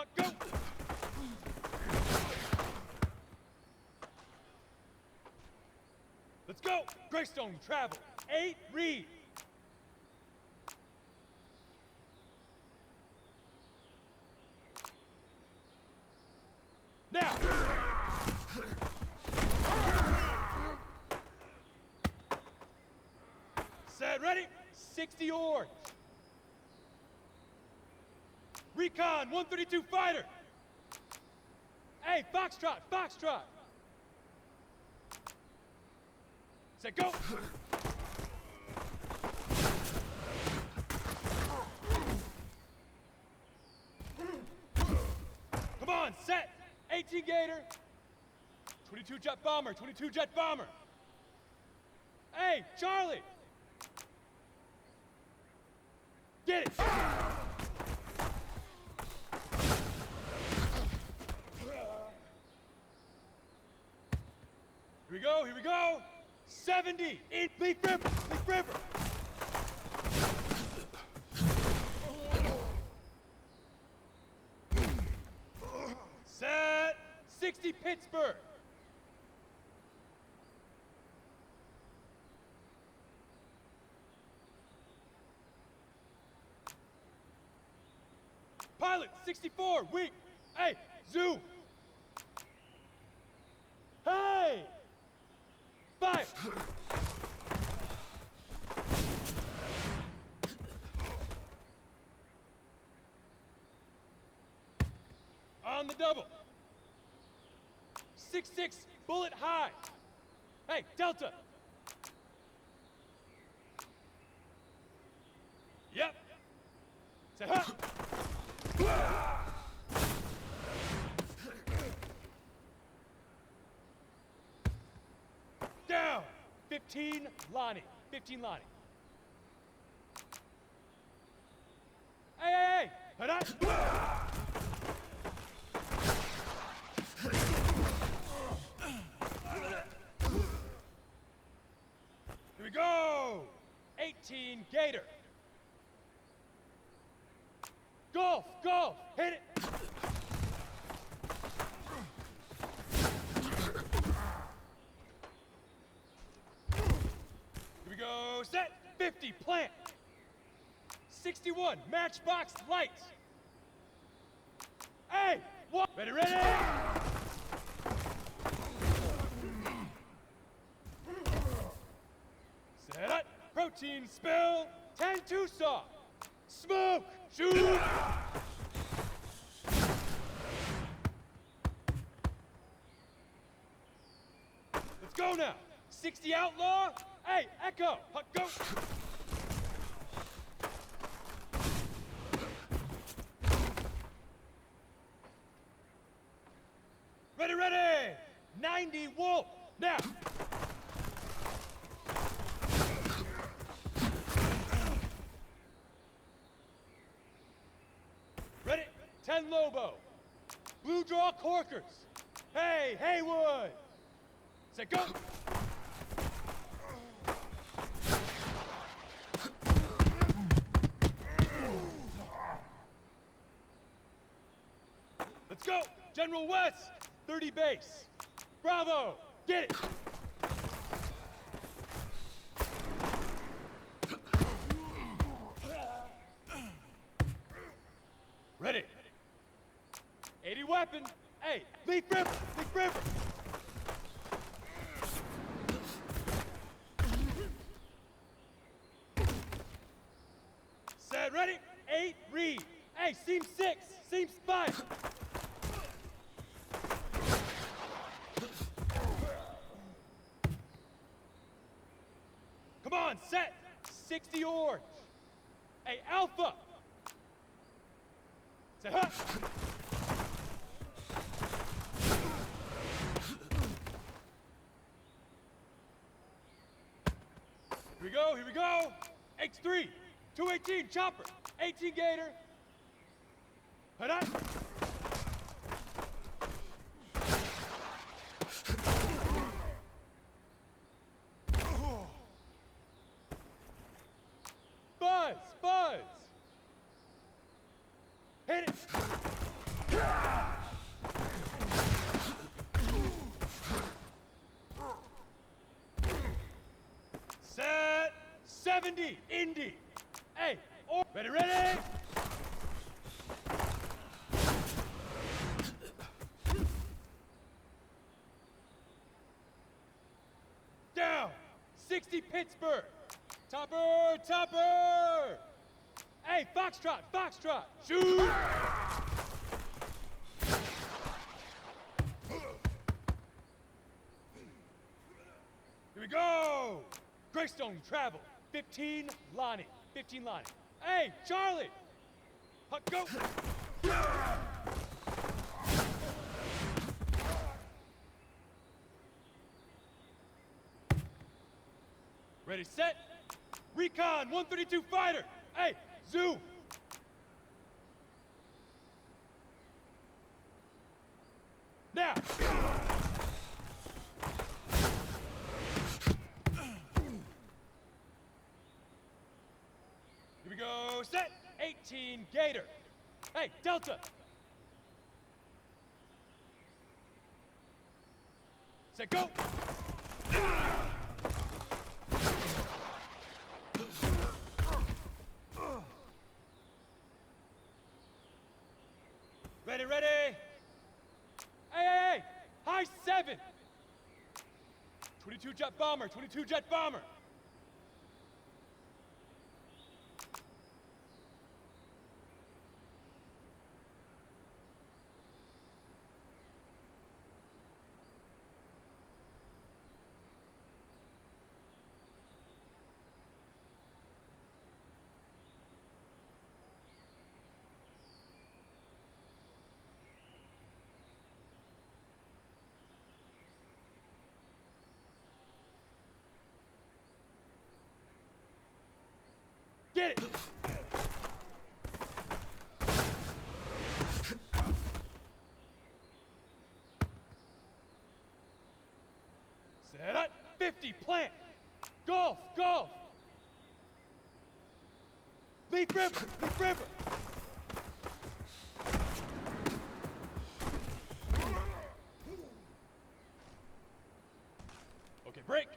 Puck, go! Let's go! Greystone, travel. 8, read. Now! Set, ready? 60 orange. Recon, 132 fighter. Hey, Foxtrot, Foxtrot. Set, go. Come on, set. 18 Gator. 22 jet bomber, 22 jet bomber. Hey, Charlie. Get it. Here we go, here we go. 70 in Leaf River, Leaf River. Set 60 Pittsburgh. Pilot 64, weak. Hey, zoom. Hey! 5. On the double. 6-6, bullet high. Hey, Delta. Yep. Say, huh? Down. 15 Lonnie. 15 Lonnie. Hey, hey, hey! Here we go! 18 Gator. Golf, golf, hit it! Here we go, set, 50, plant. 61, matchbox, lights. Hey, what? Ready, ready! Set up, protein spill, 10-2 saw. Smoke, shoot! Let's go now. 60 outlaw. Hey, Echo, Huck, go. Ready, ready. 90 Wolf. Now. Ready? 10 Lobo. Blue draw Corkers. Hey, Haywood. Set, go. Let's go. General West. 30 base. Bravo. Get it. Ready. 80 weapon. Hey, Leaf River, Leaf River. Set, ready. 8, read. Hey, seam 6, seam 5. Come on, set. 60 orange. Hey, Alpha. Set, huh? Here we go, here we go. X3, 218 chopper, 18 Gator. Hada. Buzz, buzz. Hit it. 70, Indy. Hey, ready, ready? Down, 60, Pittsburgh. Topper, topper. Hey, foxtrot, foxtrot. Shoot. Here we go! Greystone, travel. 15, Lonnie. 15, Lonnie. Hey, Charlie! Go! Ready, set. Recon, 132 fighter. Hey, zoom. Now! Here we go, set! 18, Gator! Hey, Delta! Set, go! Ready, ready! Hey, hey, hey! High 7! 22 jet bomber, 22 jet bomber! Get it! Set up! 50, plant! Golf, golf! Leaf river, leaf river! Okay, break!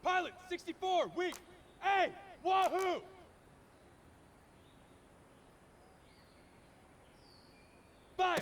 Pilot, 64, weak! Hey, wahoo! Fire!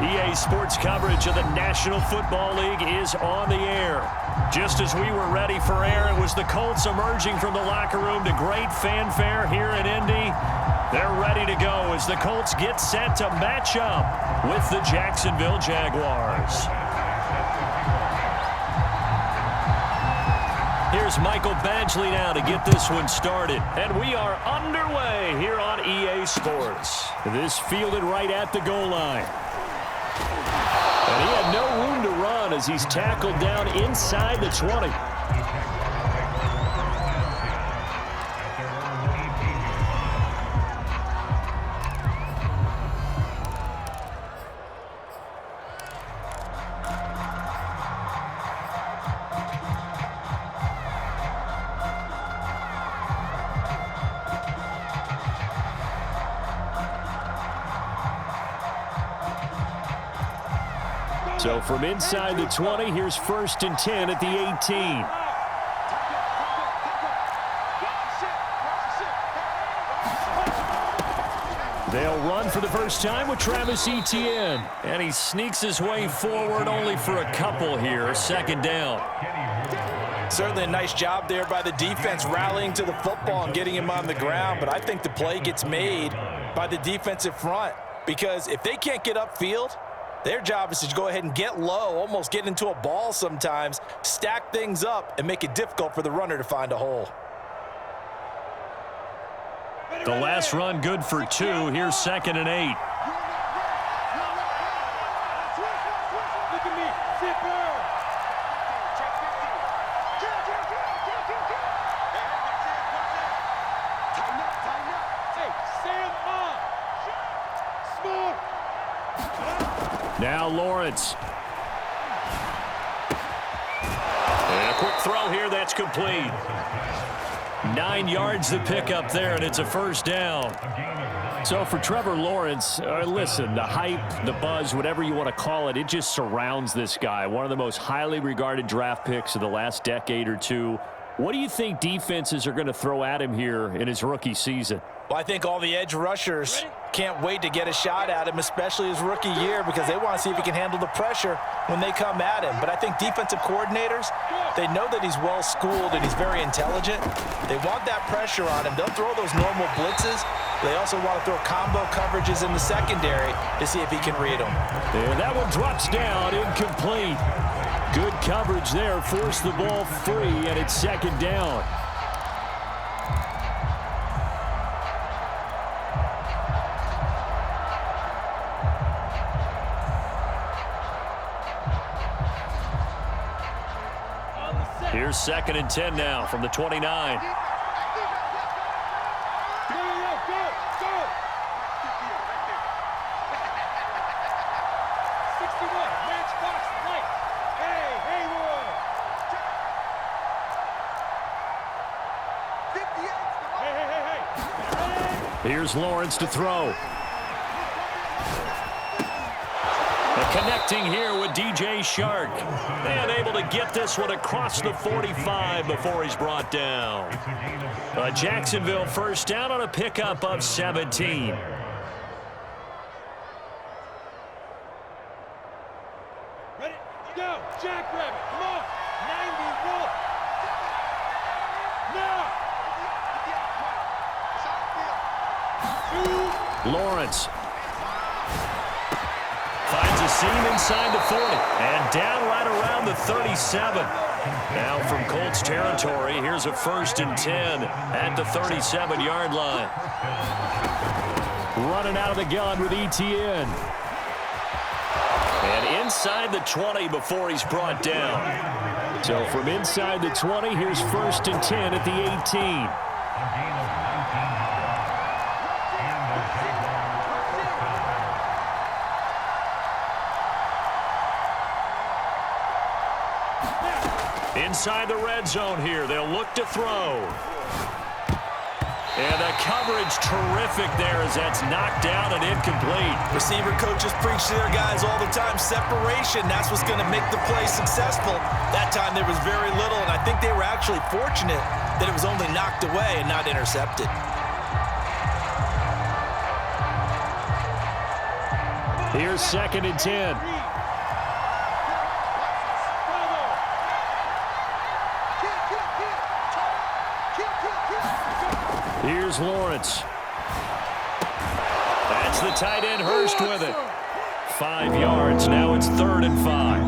EA Sports coverage of the National Football League is on the air. Just as we were ready for air, it was the Colts emerging from the locker room to great fanfare here in Indy. They're ready to go as the Colts get set to match up with the Jacksonville Jaguars. Here's Michael Badgley now to get this one started. And we are underway here on EA Sports. This fielded right at the goal line. And he had no room to run as he's tackled down inside the 20. So from inside the 20, here's 1st and 10 at the 18. They'll run for the first time with Travis Etienne. And he sneaks his way forward only for a couple here. 2nd down. Certainly a nice job there by the defense rallying to the football and getting him on the ground. But I think the play gets made by the defensive front. Because if they can't get upfield, their job is to go ahead and get low, almost get into a ball sometimes, stack things up, and make it difficult for the runner to find a hole. The last run good for 2. Here's 2nd and 8. Look at me, zipper. Hey, Sam on. Smart. Now Lawrence. And a quick throw here, that's complete. 9 yards to pick up there, and it's a 1st down. So for Trevor Lawrence, listen, the hype, the buzz, whatever you want to call it, it just surrounds this guy. One of the most highly regarded draft picks of the last decade or two. What do you think defenses are going to throw at him here in his rookie season? Well, I think all the edge rushers can't wait to get a shot at him, especially his rookie year, because they want to see if he can handle the pressure when they come at him. But I think defensive coordinators, they know that he's well-schooled and he's very intelligent. They want that pressure on him. They'll throw those normal blitzes. They also want to throw combo coverages in the secondary to see if he can read them. And that one drops down, incomplete. Good coverage there, forced the ball free, and it's 2nd down. Here's 2nd and 10 now from the 29. Go. 61, matchbox light. Hey, Haywood. Hey. Here's Lawrence to throw. Connecting here with DJ Shark. And able to get this one across the 45 before he's brought down. A Jacksonville 1st down on a pickup of 17. Ready? Go. Jackrabbit. Come on. 90 roll. Now. Lawrence. Finds a seam inside the 40. And down right around the 37. Now from Colts territory, here's a 1st and 10 at the 37-yard line. Running out of the gun with Etienne. And inside the 20 before he's brought down. So from inside the 20, here's 1st and 10 at the 18. Inside the red zone here. They'll look to throw. And the coverage terrific there as that's knocked down and incomplete. Receiver coaches preach to their guys all the time. Separation, that's what's going to make the play successful. That time there was very little, and I think they were actually fortunate that it was only knocked away and not intercepted. Here's 2nd and 10. Here's Lawrence. That's the tight end Hurst with it. 5 yards. Now it's 3rd and 5.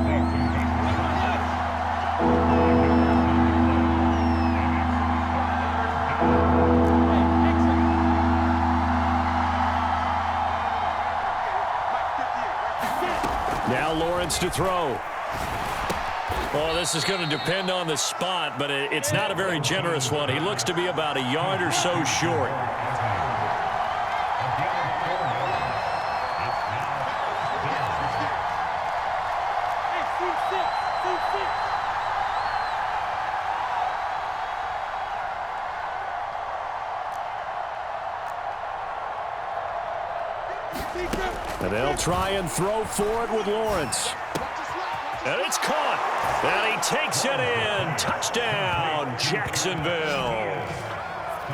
Now Lawrence to throw. Well, this is going to depend on the spot, but it's not a very generous one. He looks to be about a yard or so short. And they'll try and throw for it with Lawrence. And it's caught. And he takes it in. Touchdown, Jacksonville.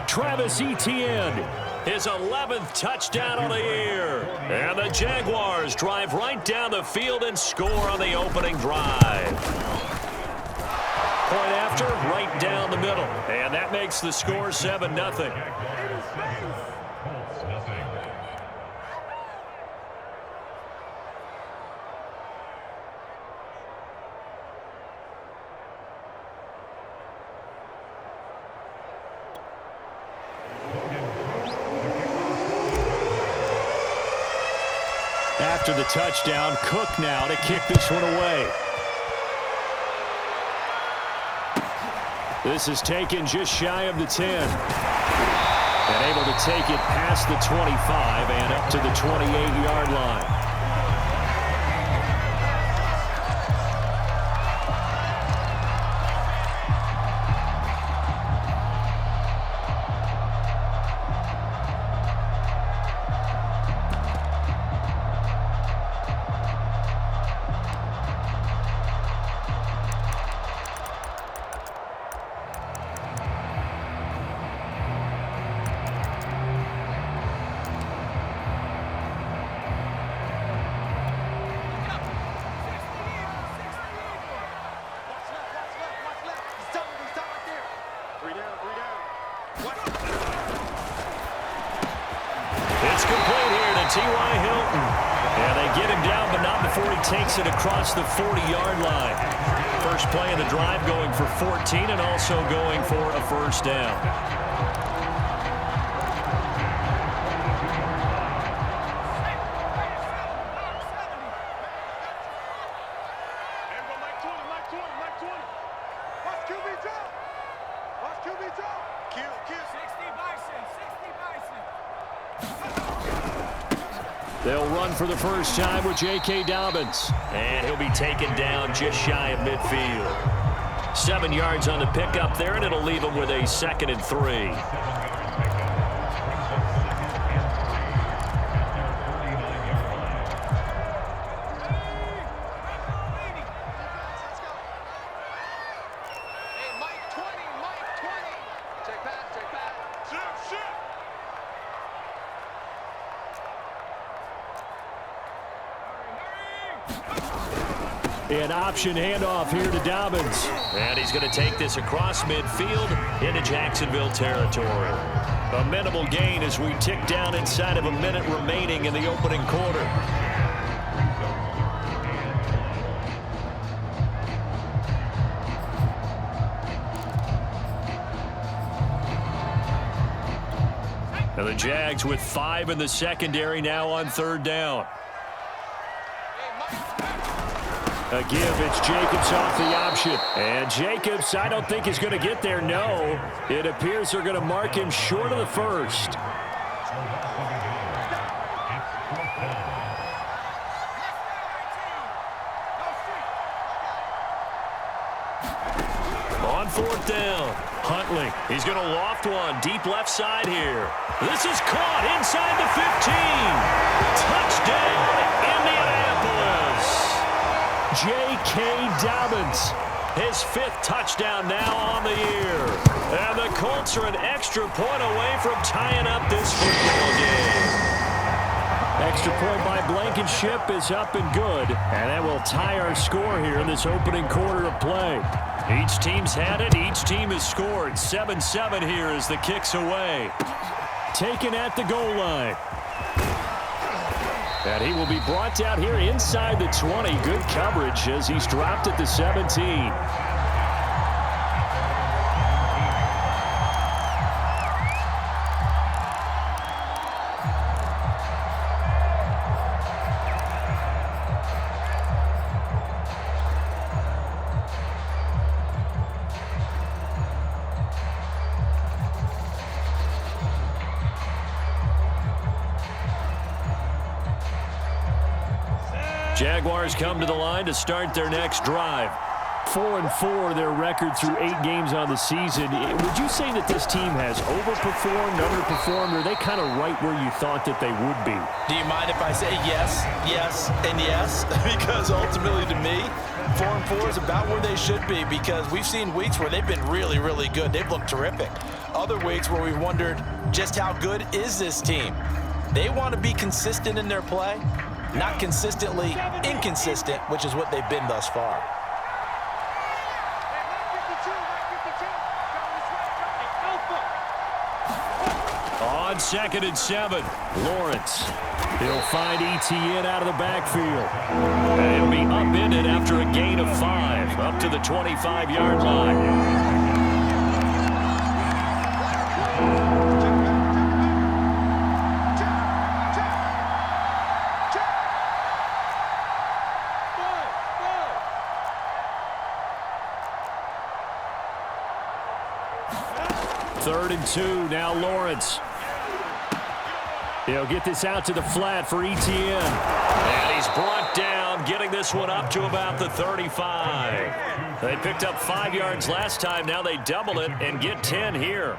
Travis Etienne, his 11th touchdown of the year. And the Jaguars drive right down the field and score on the opening drive. Point after, right down the middle. And that makes the score 7-0. After the touchdown, Cook now to kick this one away. This is taken just shy of the 10. And able to take it past the 25 and up to the 28-yard line. It's complete here to T.Y. Hilton. And they get him down, but not before he takes it across the 40-yard line. First play of the drive going for 14 and also going for a first down. They'll run for the first time with J.K. Dobbins. And he'll be taken down just shy of midfield. 7 yards on the pickup there, and it'll leave him with a 2nd and 3. An option handoff here to Dobbins. And he's going to take this across midfield into Jacksonville territory. A minimal gain as we tick down inside of a minute remaining in the opening quarter. And the Jags with 5 in the secondary now on 3rd down. A give, it's Jacobs off the option. And Jacobs, I don't think he's going to get there, no. It appears they're going to mark him short of the first. On 4th down, Huntley. He's going to loft one deep left side here. This is caught inside the 15. Touchdown, Indianapolis. J.K. Dobbins, his 5th touchdown now on the year. And the Colts are an extra point away from tying up this football game. Extra point by Blank blankenship is up and good, and that will tie our score here in this opening quarter of play. Each team's had it. Each team has scored. 7-7 here as the kick's away. Taken at the goal line. And he will be brought down here inside the 20. Good coverage as he's dropped at the 17. Jaguars come to the line to start their next drive. 4-4 their record through 8 games on the season. Would you say that this team has overperformed, underperformed, or are they kind of right where you thought that they would be? Do you mind if I say yes, yes, and yes? Because ultimately to me, 4-4 is about where they should be, because we've seen weeks where they've been really, really good. They've looked terrific. Other weeks where we've wondered just how good is this team. They want to be consistent in their play, not consistently inconsistent, which is what they've been thus far. On 2nd and 7, Lawrence. He'll find ETN out of the backfield. And he'll be upended after a gain of 5, up to the 25-yard line. Third and 2, now Lawrence. He'll get this out to the flat for ETN. And he's brought down, getting this one up to about the 35. They picked up 5 yards last time. Now they double it and get 10 here.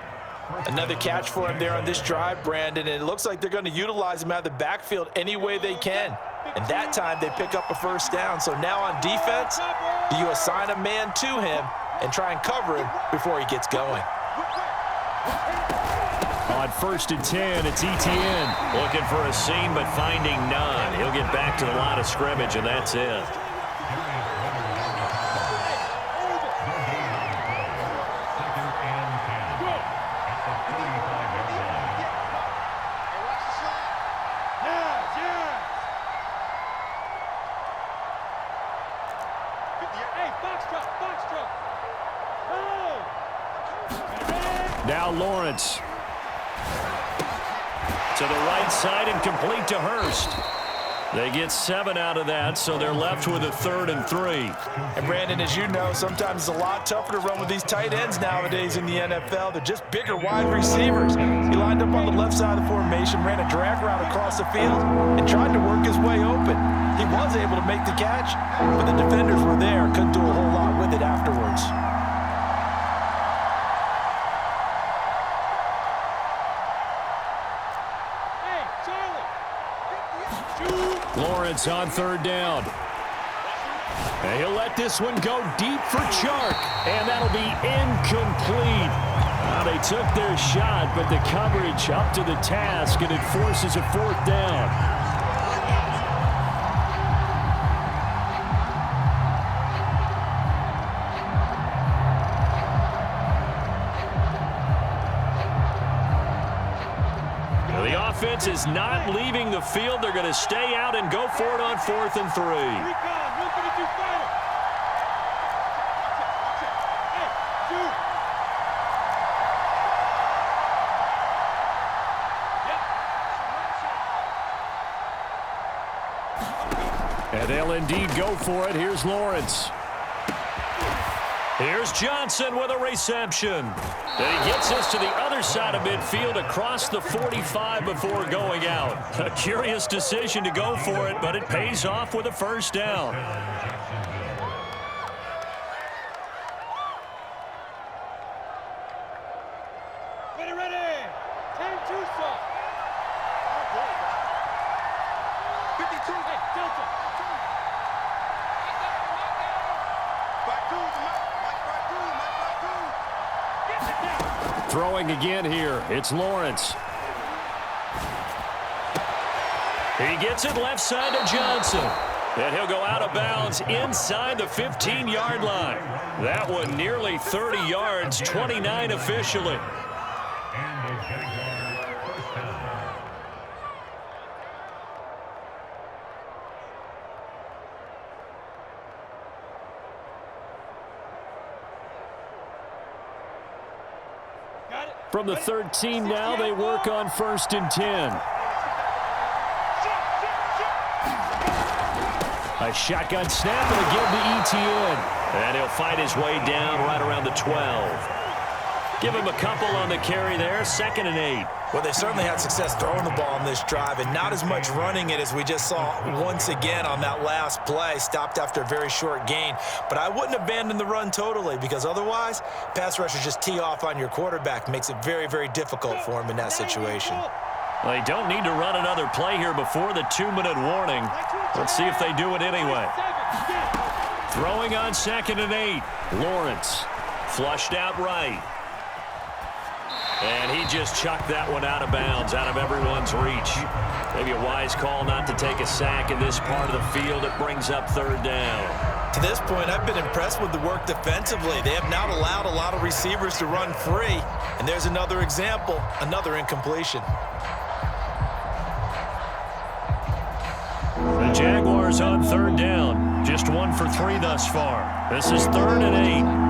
Another catch for him there on this drive, Brandon. And it looks like they're going to utilize him out of the backfield any way they can. And that time they pick up a first down. So now on defense, do you assign a man to him and try and cover him before he gets going? On 1st and 10, it's ETN. Looking for a seam, but finding none. He'll get back to the line of scrimmage, and that's it. Now Lawrence. To the right side and complete to Hurst. They get 7 out of that, so they're left with a 3rd and 3. And Brandon, as you know, sometimes it's a lot tougher to run with these tight ends nowadays in the NFL. They're just bigger wide receivers. He lined up on the left side of the formation, ran a drag route across the field, and tried to work his way open. He was able to make the catch, but the defenders were there. Couldn't do a whole lot with it afterwards. Lawrence on 3rd down. And he'll let this one go deep for Chark. And that'll be incomplete. They took their shot, but the coverage up to the task, and it forces a 4th down. Offense is not leaving the field. They're going to stay out and go for it on 4th and 3. And they'll indeed go for it. Here's Lawrence. Here's Johnson with a reception. And he gets us to the other side of midfield across the 45 before going out. A curious decision to go for it, but it pays off with a 1st down. Ready. 10-2 stop. 52. Hey, Delta. Throwing again here. It's Lawrence. He gets it left side to Johnson. And he'll go out of bounds inside the 15-yard line. That one nearly 30 yards, 29 officially. From the 13 now, they work on 1st and 10. A shotgun snap and again to ETN. And he'll fight his way down right around the 12. Give him a couple on the carry there, 2nd and 8. Well, they certainly had success throwing the ball on this drive and not as much running it as we just saw once again on that last play. Stopped after a very short gain. But I wouldn't abandon the run totally because otherwise, pass rushers just tee off on your quarterback. Makes it very, very difficult for him in that situation. Well, they don't need to run another play here before the 2-minute warning. Let's see if they do it anyway. Throwing on 2nd and 8. Lawrence flushed out right. And he just chucked that one out of bounds, out of everyone's reach. Maybe a wise call not to take a sack in this part of the field. It brings up 3rd down. To this point, I've been impressed with the work defensively. They have not allowed a lot of receivers to run free. And there's another example, another incompletion. The Jaguars on 3rd down. Just 1 for 3 thus far. This is 3rd and 8.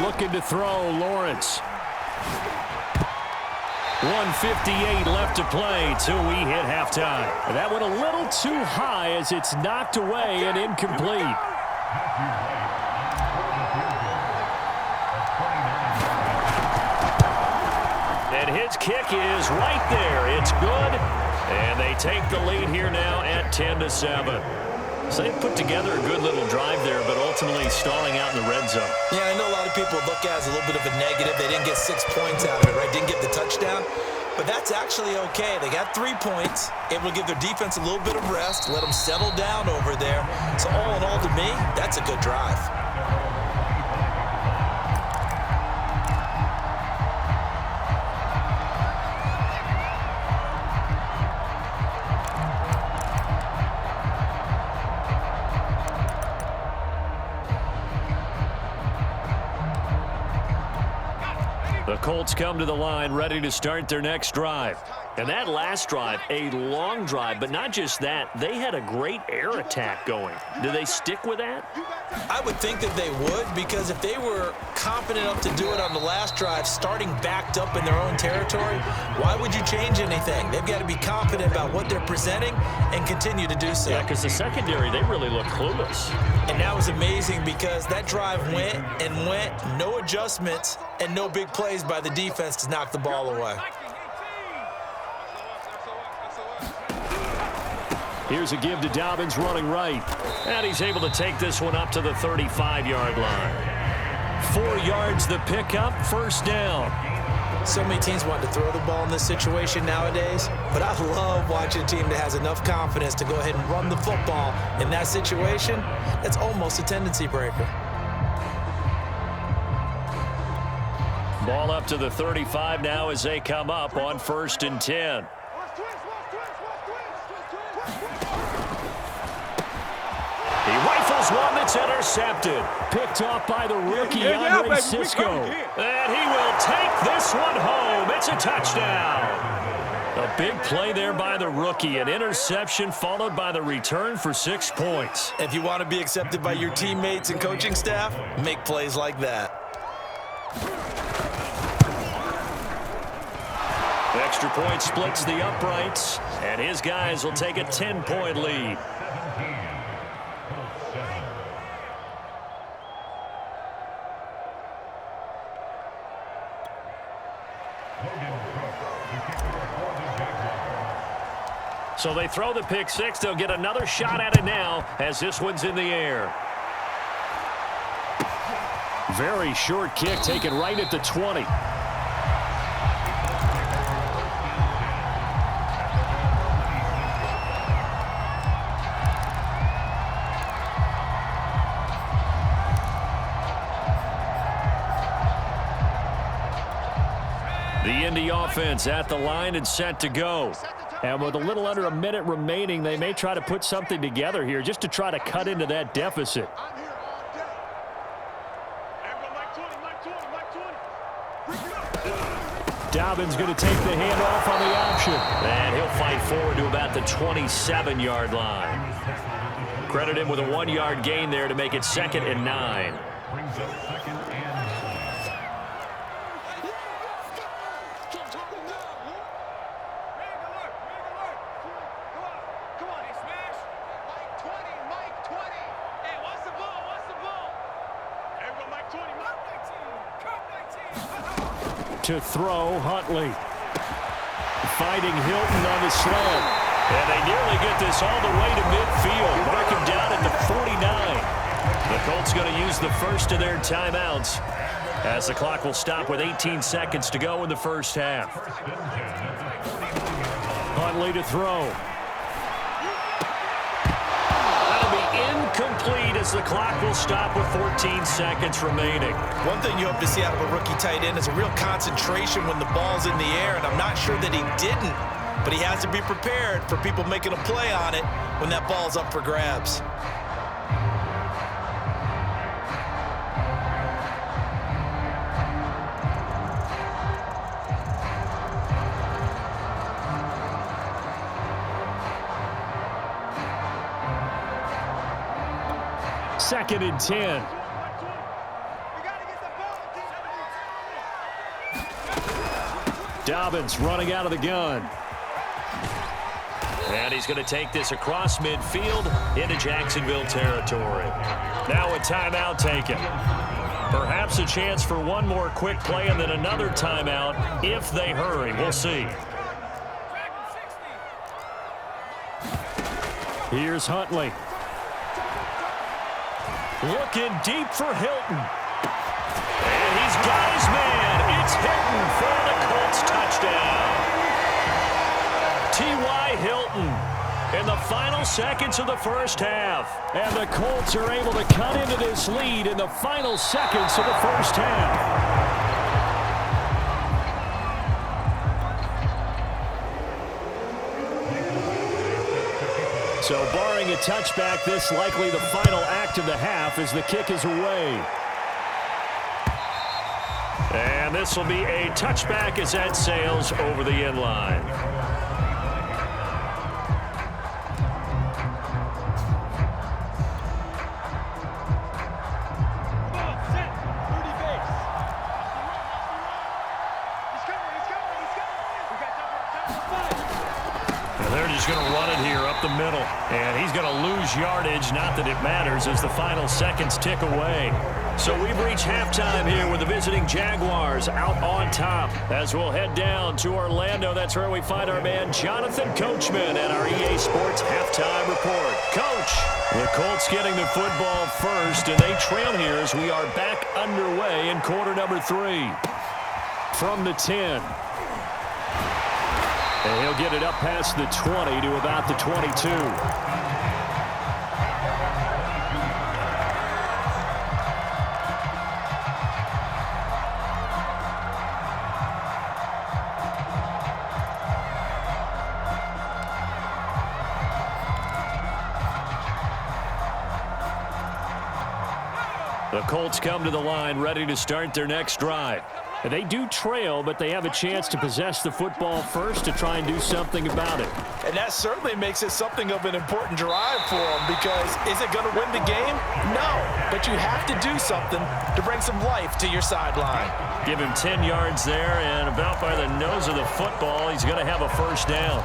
Looking to throw, Lawrence. 1:58 left to play till we hit halftime. That went a little too high as it's knocked away and incomplete. And his kick is right there. It's good. And they take the lead here now at 10-7. So they put together a good little drive there, but ultimately stalling out in the red zone. Yeah, I know a lot of people look at it as a little bit of a negative. They didn't get 6 points out of it, right? Didn't get the touchdown. But that's actually okay. They got 3 points, able to give their defense a little bit of rest, let them settle down over there. So all in all, to me, that's a good drive. The Colts come to the line ready to start their next drive. And that last drive, a long drive, but not just that. They had a great air attack going. Do they stick with that? I would think that they would, because if they were confident enough to do it on the last drive, starting backed up in their own territory, why would you change anything? They've got to be confident about what they're presenting and continue to do so. Yeah, because the secondary, they really look clueless. And that was amazing because that drive went and went, no adjustments and no big plays by the defense to knock the ball away. Here's a give to Dobbins running right. And he's able to take this one up to the 35-yard line. 4 yards the pickup, 1st down. So many teams want to throw the ball in this situation nowadays, but I love watching a team that has enough confidence to go ahead and run the football in that situation. That's almost a tendency breaker. Ball up to the 35 now as they come up on 1st and 10. He rifles one that's intercepted. Picked off by the rookie, Andre Cisco. And he will take this one home. It's a touchdown. A big play there by the rookie. An interception followed by the return for 6 points. If you want to be accepted by your teammates and coaching staff, make plays like that. Extra point splits the uprights, and his guys will take a 10-point lead. So they throw the pick six. They'll get another shot at it now as this one's in the air. Very short kick taken right at the 20. Indy offense at the line and set to go. And with a little under a minute remaining, they may try to put something together here just to try to cut into that deficit. Dobbins going to take the handoff on the option. And he'll fight forward to about the 27-yard line. Credit him with a 1-yard gain there to make it 2nd and 9. To throw, Huntley. Fighting Hilton on the slant. And they nearly get this all the way to midfield. Mark him down at the 49. The Colts going to use the first of their timeouts as the clock will stop with 18 seconds to go in the first half. Huntley to throw. Incomplete as the clock will stop with 14 seconds remaining. One thing you hope to see out of a rookie tight end is a real concentration when the ball's in the air, and I'm not sure that he didn't, but he has to be prepared for people making a play on it when that ball's up for grabs. Second and 10. Dobbins running out of the gun. And he's going to take this across midfield into Jacksonville territory. Now a timeout taken. Perhaps a chance for one more quick play and then another timeout if they hurry. We'll see. Here's Huntley. Looking deep for Hilton. And he's got his man. It's Hilton for the Colts touchdown. T.Y. Hilton in the final seconds of the first half. And the Colts are able to cut into this lead in the final seconds of the first half. So barring a touchback, this likely the final act of the half as the kick is away. And this will be a touchback as that sails over the end line. Going to run it here up the middle, and he's going to lose yardage. Not that it matters as the final seconds tick away. So we've reached halftime here with the visiting Jaguars out on top. As we'll head down to Orlando, that's where we find our man Jonathan Coachman at our EA Sports halftime report. Coach, the Colts getting the football first, and they trail here as we are back underway in quarter number 3. From the 10. And he'll get it up past the 20 to about the 22. The Colts come to the line ready to start their next drive. They do trail, but they have a chance to possess the football first to try and do something about it. And that certainly makes it something of an important drive for them, because is it going to win the game? No, but you have to do something to bring some life to your sideline. Give him 10 yards there, and about by the nose of the football, he's going to have a first down.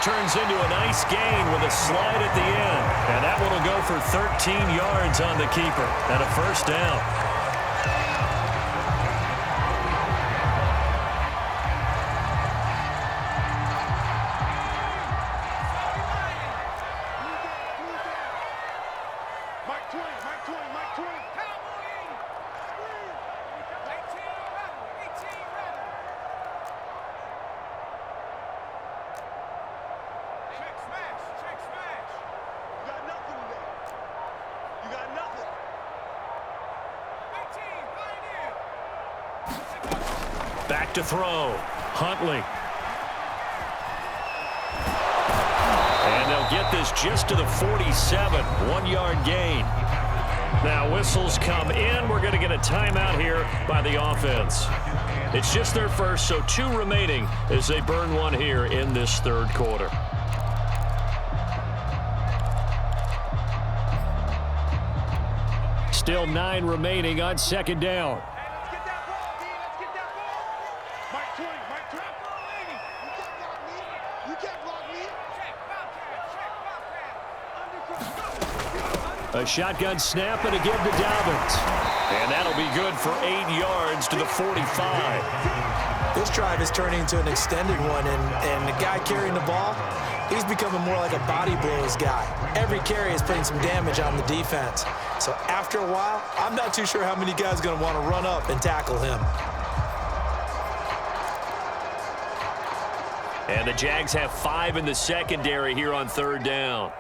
Turns into a nice gain with a slide at the end. And that one will go for 13 yards on the keeper and a first down. Back to throw. Huntley. And they'll get this just to the 47. 1-yard gain. Now whistles come in. We're going to get a timeout here by the offense. It's just their first, so 2 remaining as they burn one here in this third quarter. Still 9 remaining on second down. Let's get that ball, D. Let's get that ball. Mike 20, Mike 20. You can't block me. Check, A shotgun snap and a give to Dobbins. And that'll be good for 8 yards to the 45. This drive is turning into an extended one, and the guy carrying the ball, he's becoming more like a body blows guy. Every carry is putting some damage on the defense. So after a while, I'm not too sure how many guys are going to want to run up and tackle him. And the Jags have 5 in the secondary here on third down.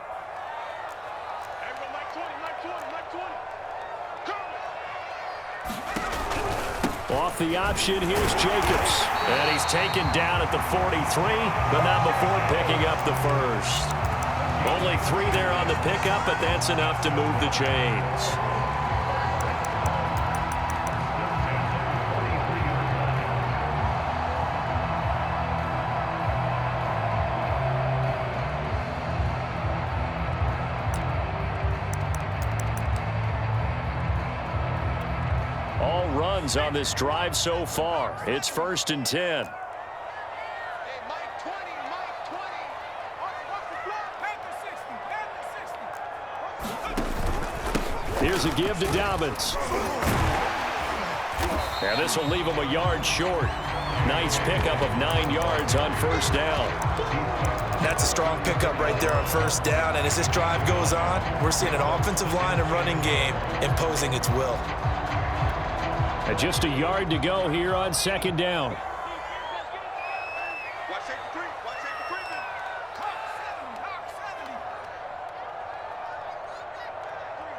Off the option, here's Jacobs. And he's taken down at the 43, but not before picking up the first. Only 3 there on the pickup, but that's enough to move the chains. All runs on this drive so far. It's 1st and 10. Hey, Mike 20, Mike 20. Off the floor. Panther 60, Panther 60. Here's a give to Dobbins. And this will leave him a yard short. Nice pickup of 9 yards on first down. That's a strong pickup right there on first down, and as this drive goes on, we're seeing an offensive line and running game imposing its will. And just a yard to go here on second down. Watch safety 3. Watch safety 3. Hawk 70. Hawk 70.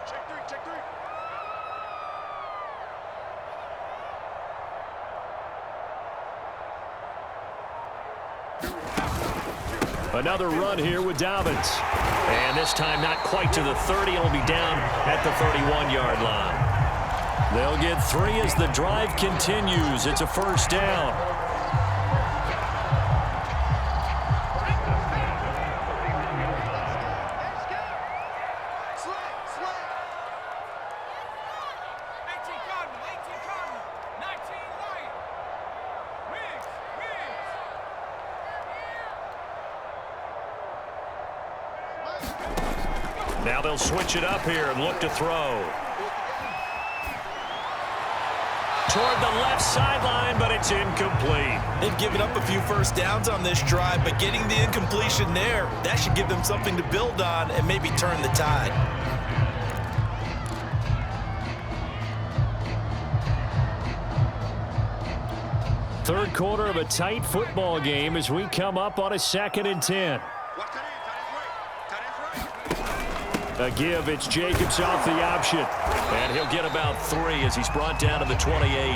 Check 3. Check 3. Another run here with Dobbins. And this time not quite to the 30. It'll be down at the 31-yard line. They'll get 3 as the drive continues. It's a first down. Now they'll switch it up here and look to throw. Toward the left sideline, but it's incomplete. They've given up a few first downs on this drive, but getting the incompletion there, that should give them something to build on and maybe turn the tide. Third quarter of a tight football game as we come up on a 2nd and 10. A give, it's Jacobs off the option. And he'll get about 3 as he's brought down to the 28. I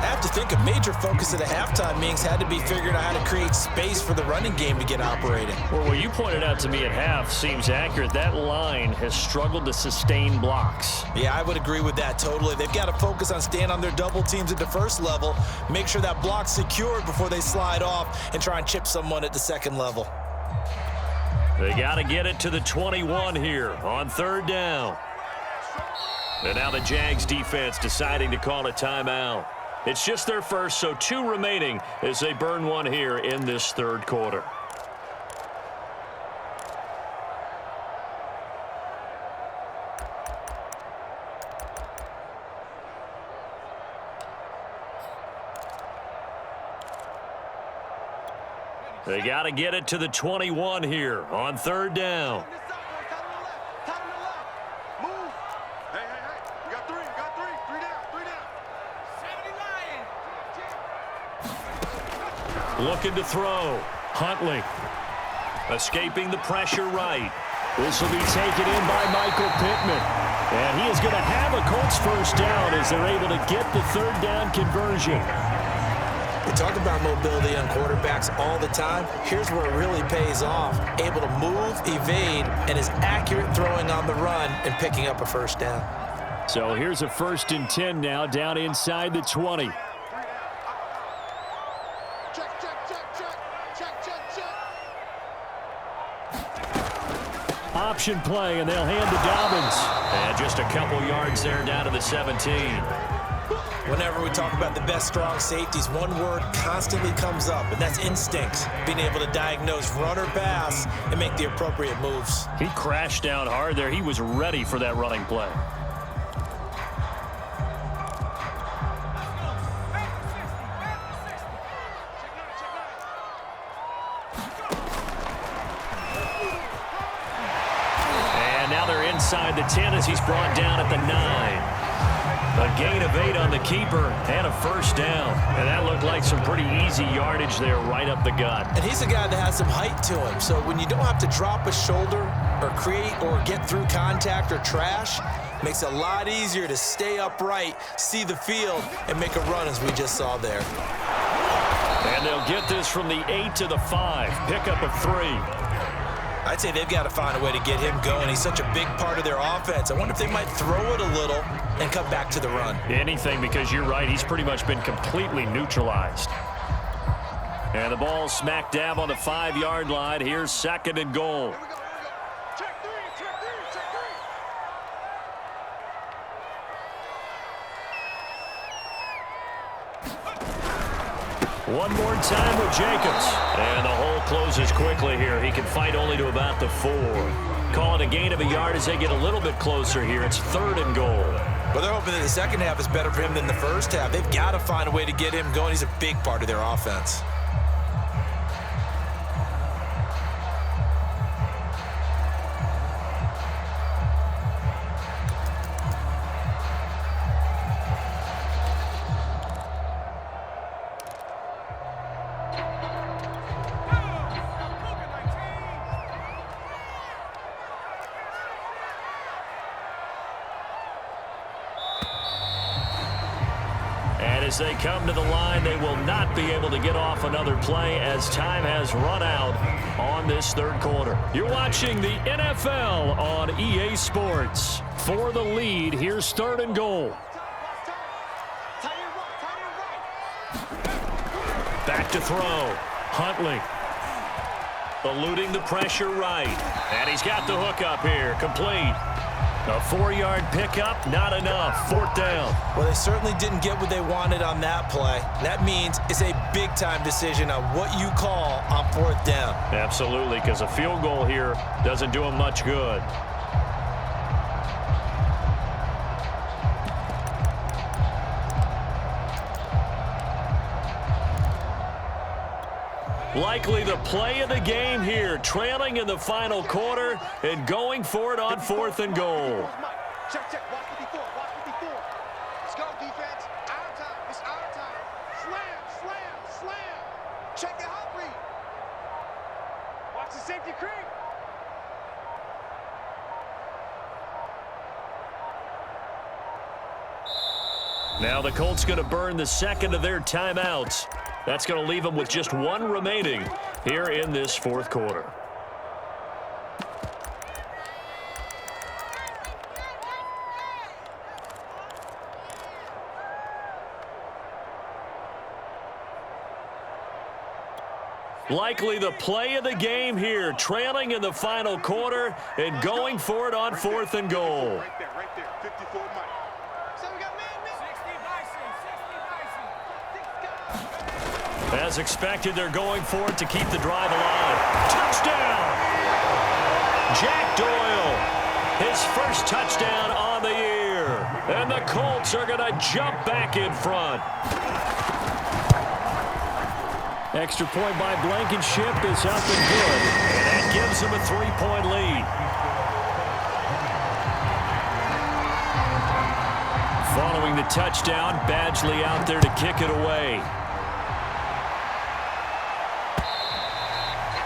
have to think a major focus of the halftime meetings had to be figuring out how to create space for the running game to get operating. Well, what you pointed out to me at half seems accurate. That line has struggled to sustain blocks. Yeah, I would agree with that totally. They've got to focus on staying on their double teams at the first level, make sure that block's secured before they slide off and try and chip someone at the second level. They got to get it to the 21 here on third down. And now the Jags defense deciding to call a timeout. It's just their first, so 2 remaining as they burn one here in this third quarter. They got to get it to the 21 here on third down. Looking to throw. Huntley. Escaping the pressure right. This will be taken in by Michael Pittman. And he is going to have a Colts first down as they're able to get the third down conversion. 3rd and 10 We talk about mobility on quarterbacks all the time. Here's where it really pays off. Able to move, evade, and is accurate throwing on the run and picking up a first down. So here's a 1st and 10 now, down inside the 20. Option play, and they'll hand to Dobbins. And just a couple yards there down to the 17. Whenever we talk about the best strong safeties, one word constantly comes up, and that's instincts. Being able to diagnose run or pass and make the appropriate moves. He crashed down hard there. He was ready for that running play. And now they're inside the 10 as he's brought down at the 9. A gain of 8 on the keeper and a first down. And that looked like some pretty easy yardage there right up the gut. And he's a guy that has some height to him. So when you don't have to drop a shoulder or create or get through contact or trash, makes it a lot easier to stay upright, see the field, and make a run as we just saw there. And they'll get this from the 8 to the 5. Pickup of 3. I'd say they've got to find a way to get him going. He's such a big part of their offense. I wonder if they might throw it a little and come back to the run. Anything, because you're right, he's pretty much been completely neutralized. And the ball smack dab on the 5-yard line. Here's 2nd and goal. One more time with Jacobs. And the hole closes quickly here. He can fight only to about the 4. Call it a gain of a yard as they get a little bit closer here. It's 3rd and goal. Well, they're hoping that the second half is better for him than the first half. They've got to find a way to get him going. He's a big part of their offense. As they come to the line, they will not be able to get off another play as time has run out on this 3rd quarter. You're watching the NFL on EA Sports. For the lead, here's 3rd and goal. Back to throw. Huntley. Eluding the pressure right. And he's got the hook up here. Complete. A 4-yard pickup, not enough. 4th down. Well, they certainly didn't get what they wanted on that play. That means it's a big-time decision on what you call on 4th down. Absolutely, because a field goal here doesn't do them much good. Likely the play of the game here, trailing in the final quarter and going for it on 4th and goal. Check, check. Watch 54. Watch 54. Let's go, defense. Our time. It's our time. Slam, slam, slam. Check it, Humphrey. Watch the safety creep. Now the Colts going to burn the 2nd of their timeouts. That's going to leave them with just 1 remaining here in this 4th quarter. Likely the play of the game here, trailing in the final quarter and going for it on 4th and goal. Right there. 54 Mike. So we got man. 60 Bison. As expected, they're going for it to keep the drive alive. Touchdown! Jack Doyle, his first touchdown on the year. And the Colts are going to jump back in front. Extra point by Blankenship is up and good. And that gives them a 3-point lead. Following the touchdown, Badgley out there to kick it away.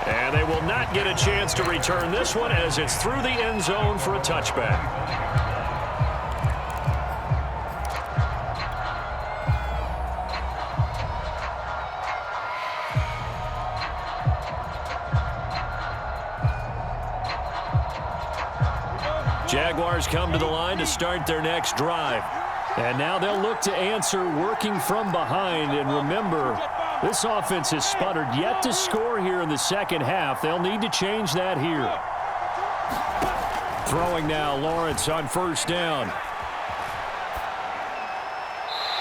And they will not get a chance to return this one as it's through the end zone for a touchback. Jaguars come to the line to start their next drive. And now they'll look to answer working from behind. And remember, this offense has sputtered yet to score here in the second half. They'll need to change that here. Throwing now, Lawrence on first down.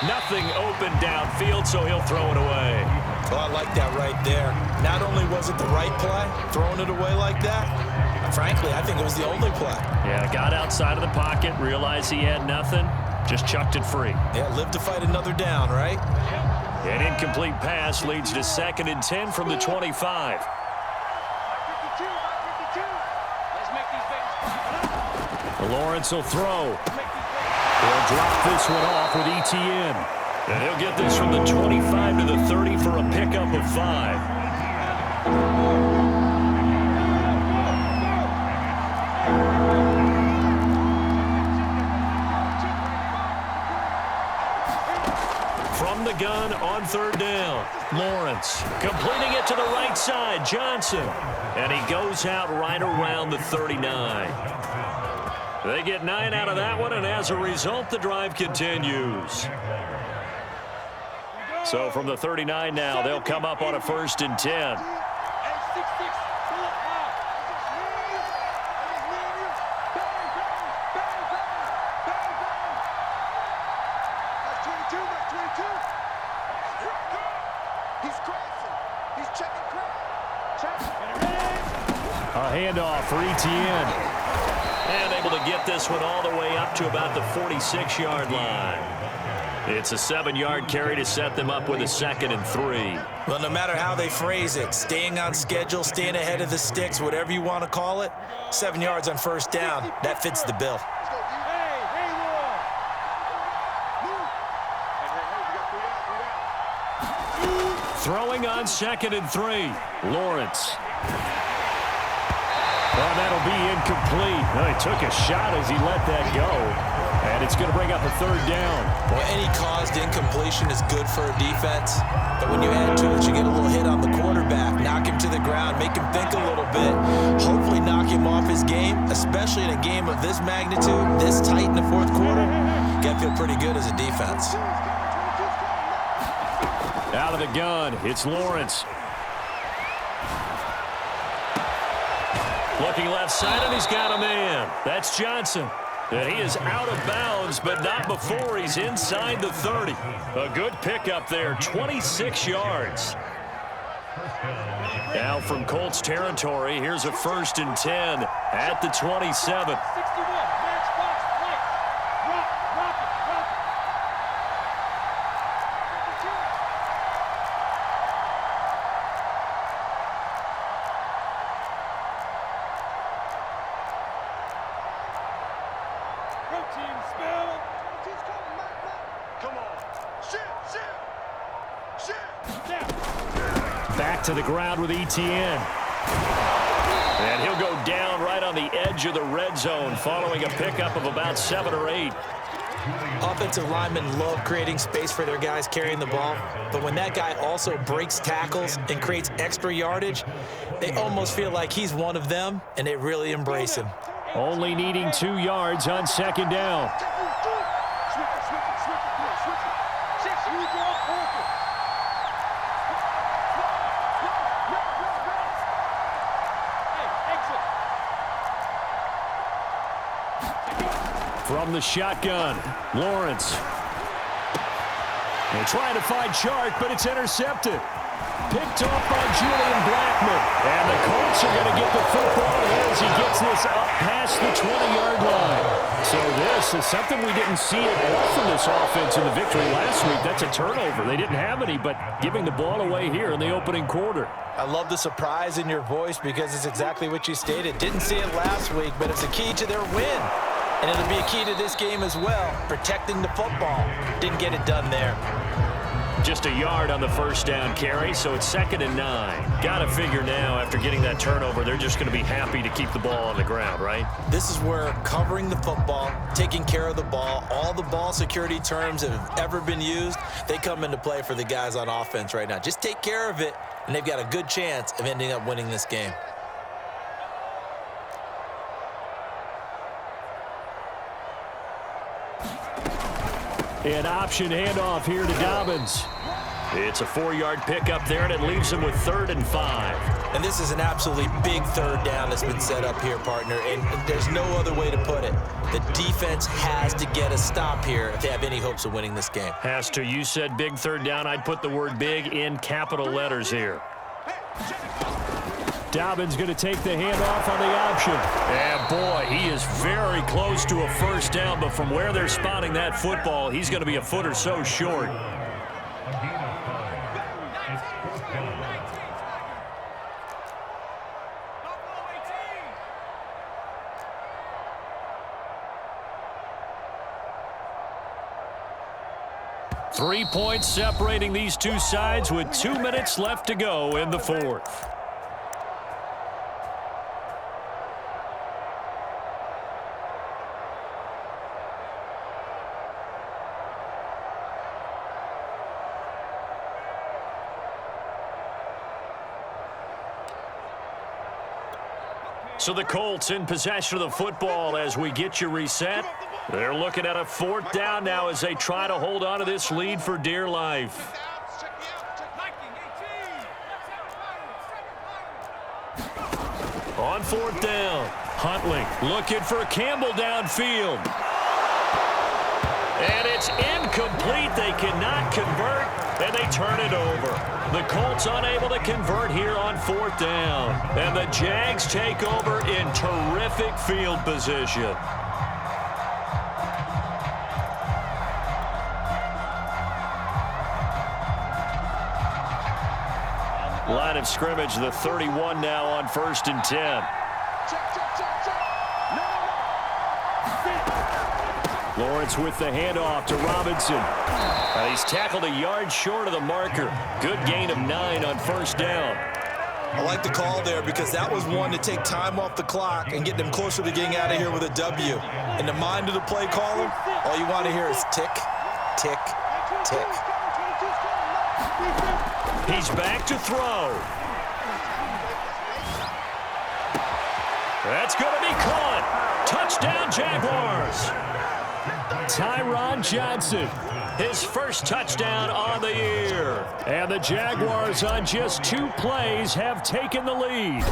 Nothing open downfield, so he'll throw it away. Well, I like that right there. Not only was it the right play, throwing it away like that, frankly, I think it was the only play. Yeah, got outside of the pocket, realized he had nothing, just chucked it free. Yeah, live to fight another down, right? An incomplete pass leads to 2nd and 10 from the 25. Lawrence will throw. He'll drop this one off with ETN. And he'll get this from the 25 to the 30 for a pickup of 5. From the gun on 3rd down, Lawrence completing it to the right side, Johnson. And he goes out right around the 39. They get 9 out of that one, and as a result, the drive continues. So from the 39 now, they'll come up on a 1st and 10. A handoff for ETN. And able to get this one all the way up to about the 46-yard line. It's a 7-yard carry to set them up with a 2nd and 3. Well, no matter how they phrase it, staying on schedule, staying ahead of the sticks, whatever you want to call it, 7 yards on 1st down, that fits the bill. Throwing on 2nd and 3, Lawrence. Well, that'll be incomplete. Well, he took a shot as he let that go. And it's going to bring up a 3rd down. Well, any caused incompletion is good for a defense. But when you add to it, you get a little hit on the quarterback, knock him to the ground, make him think a little bit, hopefully knock him off his game, especially in a game of this magnitude, this tight in the 4th quarter. Got to feel pretty good as a defense. Out of the gun, it's Lawrence. Looking left side, and he's got a man. That's Johnson. And he is out of bounds, but not before he's inside the 30. A good pickup there, 26 yards. Now from Colts territory, here's a 1st and 10 at the 27. Back to the ground with ETN. And he'll go down right on the edge of the red zone following a pickup of about 7 or 8. Offensive linemen love creating space for their guys carrying the ball, but when that guy also breaks tackles and creates extra yardage, they almost feel like he's one of them, and they really embrace him. Only needing 2 yards on 2nd down. From the shotgun, Lawrence. They're trying to find Chark, but it's intercepted. Picked off by Julian Blackman. And the Colts are going to get the football as he gets this up past the 20-yard line. So this is something we didn't see at all from this offense in the victory last week. That's a turnover. They didn't have any, but giving the ball away here in the opening quarter. I love the surprise in your voice because it's exactly what you stated. Didn't see it last week, but it's a key to their win. And it'll be a key to this game as well, protecting the football. Didn't get it done there. Just a yard on the 1st down carry, so it's 2nd and 9. Got to figure now, after getting that turnover, they're just going to be happy to keep the ball on the ground, right? This is where covering the football, taking care of the ball, all the ball security terms that have ever been used, they come into play for the guys on offense right now. Just take care of it, and they've got a good chance of ending up winning this game. An option handoff here to Dobbins. It's a 4-yard pickup there, and it leaves him with 3rd and 5. And this is an absolutely big 3rd down that's been set up here, partner, and there's no other way to put it. The defense has to get a stop here if they have any hopes of winning this game. Has to. You said big 3rd down. I'd put the word big in capital letters here. Dobbins going to take the handoff on the option. And boy, he is very close to a 1st down, but from where they're spotting that football, he's going to be a foot or so short. Three points separating these two sides with 2 minutes left to go in the 4th. So the Colts in possession of the football as we get you reset. They're looking at a 4th down now as they try to hold on to this lead for dear life. On 4th down, Huntley looking for Campbell downfield. And it's incomplete. They cannot convert, and they turn it over. The Colts unable to convert here on 4th down. And the Jags take over in terrific field position. Line of scrimmage, the 31 now on 1st and 10. Lawrence with the handoff to Robinson. He's tackled a yard short of the marker. Good gain of 9 on 1st down. I like the call there because that was one to take time off the clock and get them closer to getting out of here with a W. In the mind of the play caller, all you want to hear is tick, tick, tick. He's back to throw. That's going to be caught. Touchdown, Jaguars. Tyron Johnson, his 1st touchdown on the year. And the Jaguars on just 2 plays have taken the lead.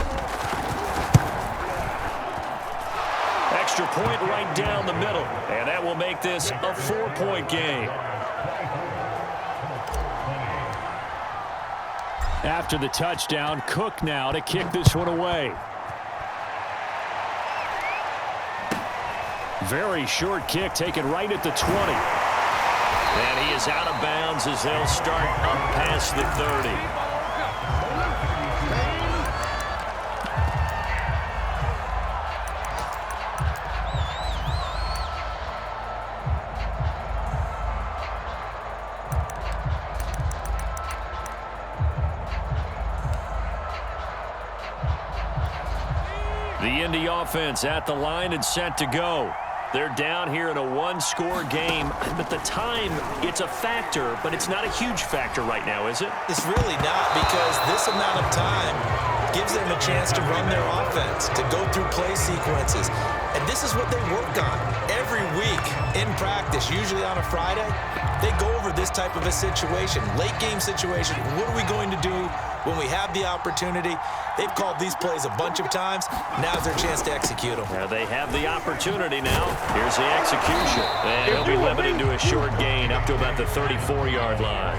Extra point right down the middle, and that will make this a 4-point game. After the touchdown, Cook now to kick this one away. Very short kick taken right at the 20. And he is out of bounds as they'll start up past the 30. The Indy offense at the line and set to go. They're down here in a 1-score game, but the time, it's a factor, but it's not a huge factor right now, is it? It's really not, because this amount of time gives them a chance to run their offense, to go through play sequences. And this is what they work on every week in practice, usually on a Friday. They go over this type of a situation, late game situation. What are we going to do when we have the opportunity? They've called these plays a bunch of times. Now's their chance to execute them. Now they have the opportunity now. Here's the execution. And he'll be limited to a short gain up to about the 34-yard line.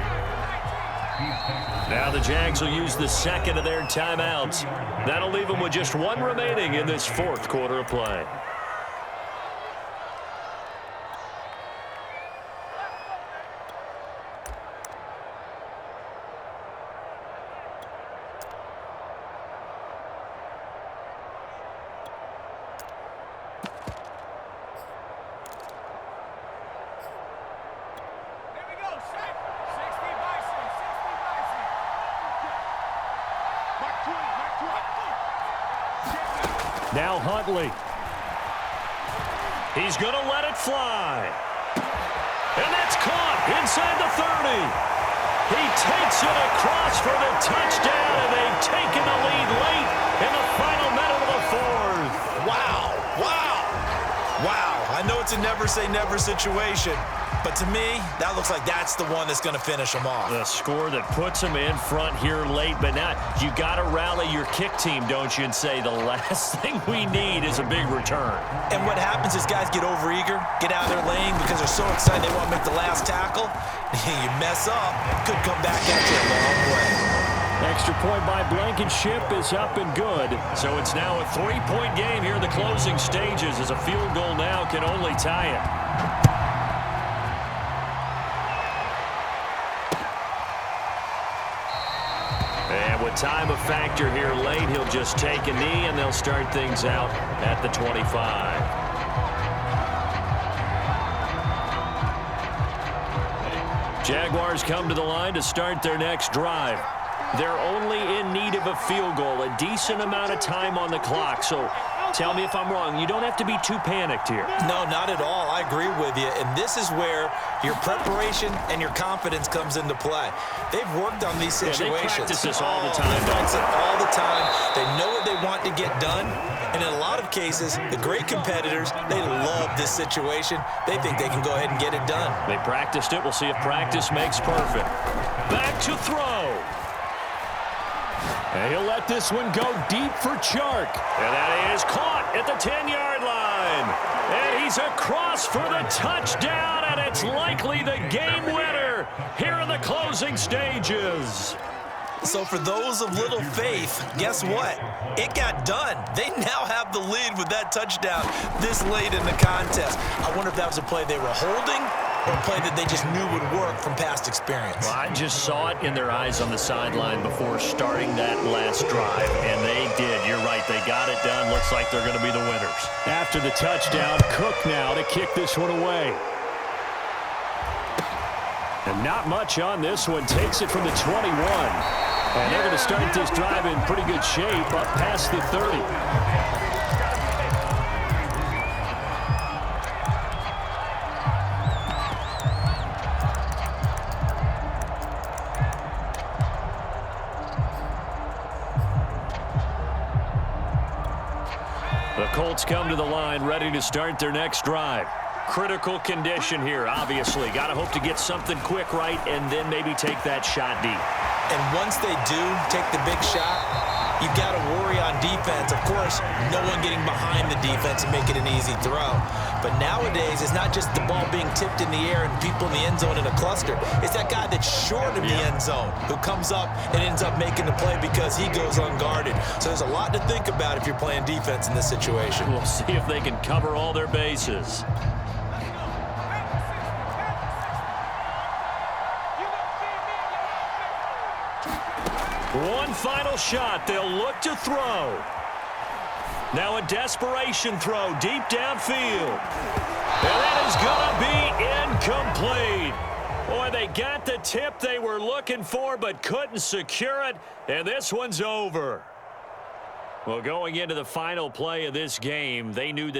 Now the Jags will use the 2nd of their timeouts. That'll leave them with just 1 remaining in this 4th quarter of play. Now Huntley. He's going to let it fly. And that's caught inside the 30. He takes it across for the touchdown, and they've taken the lead late in the final minute of the 4th. Wow, wow, wow. I know it's a never say never situation, But to me, that looks like that's the one that's going to finish them off. The score that puts them in front here late, but now you got to rally your kick team, don't you, and say the last thing we need is a big return. And what happens is guys get overeager, get out of their lane because they're so excited they want to make the last tackle. You mess up, could come back at you a long way. Extra point by Blankenship is up and good. So it's now a 3-point game here in the closing stages as a field goal now can only tie it. And with time a factor here late, he'll just take a knee and they'll start things out at the 25. Jaguars come to the line to start their next drive. They're only in need of a field goal, a decent amount of time on the clock. So tell me if I'm wrong. You don't have to be too panicked here. No, not at all. I agree with you. And this is where your preparation and your confidence comes into play. They've worked on these situations. They practice this all the time. They practice it all the time. They know what they want to get done. And in a lot of cases, the great competitors, they love this situation. They think they can go ahead and get it done. They practiced it. We'll see if practice makes perfect. Back to throw. And he'll let this one go deep for Chark. And that is caught at the 10-yard line. And he's across for the touchdown, and it's likely the game winner here in the closing stages. So for those of little faith, guess what? It got done. They now have the lead with that touchdown this late in the contest. I wonder if that was a play they were holding or a play that they just knew would work from past experience. Well, I just saw it in their eyes on the sideline before starting that last drive, and they did. You're right. They got it done. Looks like they're going to be the winners. After the touchdown, Cook now to kick this one away. And not much on this one. Takes it from the 21. And they're going to start this drive in pretty good shape up past the 30. The Colts come to the line ready to start their next drive. Critical condition here, obviously. Got to hope to get something quick right and then maybe take that shot deep. And once they do take the big shot, you've got to worry on defense. Of course, no one getting behind the defense and make it an easy throw. But nowadays, it's not just the ball being tipped in the air and people in the end zone in a cluster. It's that guy that's short of the end zone who comes up and ends up making the play because he goes unguarded. So there's a lot to think about if you're playing defense in this situation. We'll see if they can cover all their bases. One final shot. They'll look to throw. Now a desperation throw deep downfield. And that is going to be incomplete. Boy, they got the tip they were looking for but couldn't secure it. And this one's over. Well, going into the final play of this game, they knew that